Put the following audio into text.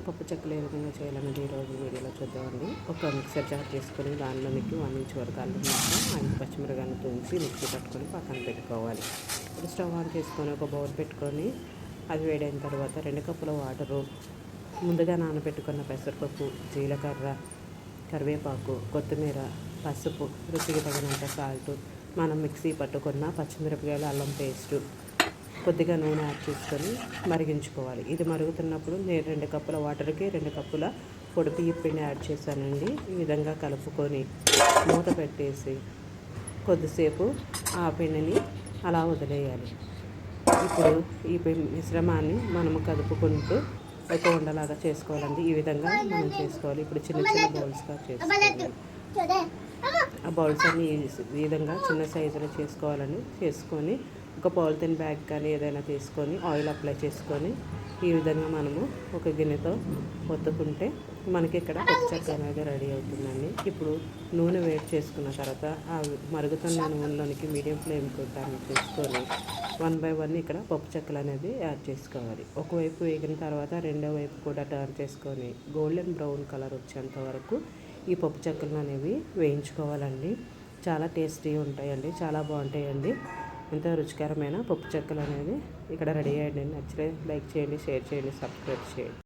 పప్పు చెక్కలు ఏ విధంగా చేయాలనేది ఈరోజు వీడియోలో చూద్దామండి. ఒక మిక్సర్ జార్ తీసుకొని దానిలోనికి 1 ఇంచ్ వరకు అల్లం ముక్క, 5 పచ్చిమిరపకాయలు తుంచి మిక్సీ పట్టుకొని పక్కన పెట్టుకోవాలి. ఇప్పుడు స్టవ్ ఆన్ చేసుకొని ఒక బౌల్ పెట్టుకొని అది వేడైన తర్వాత 2 కప్పుల వాటరు, ముందుగా నానబెట్టుకున్న పెసరపప్పు, జీలకర్ర, కరివేపాకు, కొత్తిమీర, పసుపు, రుచికి తగినంత సాల్ట్, మనం మిక్సీ పట్టుకున్న పచ్చిమిరపకాయలు, అల్లం పేస్టు, కొద్దిగా నూనె యాడ్ చేసుకొని మరిగించుకోవాలి. ఇది మరుగుతున్నప్పుడు నేను 2 కప్పుల వాటర్కి 2 కప్పుల పొడి బియ్యం పిండి యాడ్ చేశానండి. ఈ విధంగా కలుపుకొని మూత పెట్టేసి కొద్దిసేపు ఆ పిండిని అలా వదిలేయాలి. ఇప్పుడు ఈ మిశ్రమాన్ని మనము కలుపుకుంటూ ఒక ఉండలాగా చేసుకోవాలండి. ఈ విధంగా మనం చేసుకోవాలి. ఇప్పుడు చిన్న చిన్న బౌల్స్గా చేసుకోవాలి. ఆ బౌల్స్ అన్ని ఈ విధంగా చిన్న సైజులో చేసుకొని ఒక పాలిథిన్ బ్యాగ్ కానీ ఏదైనా తీసుకొని ఆయిల్ అప్లై చేసుకొని ఈ విధంగా మనము ఒక గిన్నెతో ఒత్తుకుంటే మనకి ఇక్కడ పప్పు చెక్క అనేది రెడీ అవుతుందండి. ఇప్పుడు నూనె వేడి చేసుకున్న తర్వాత ఆ మరుగుతున్న నూనెలోనికి మీడియం ఫ్లేమ్ టర్న్ చేసుకొని 1 by 1 ఇక్కడ పప్పు చెక్కలు అనేది యాడ్ చేసుకోవాలి. ఒకవైపు వేగిన తర్వాత రెండో వైపు కూడా టర్న్ చేసుకొని గోల్డెన్ బ్రౌన్ కలర్ వచ్చేంత వరకు ఈ పప్పు చెక్కలు అనేవి వేయించుకోవాలండి. చాలా టేస్టీ ఉంటాయండి, చాలా బాగుంటాయండి. ఎంతో రుచికరమైన పప్పు చెక్కలు అనేది ఇక్కడ రెడీ అయ్యండి. నచ్చితే లైక్ చేయండి, షేర్ చేయండి, సబ్స్క్రైబ్ చేయండి.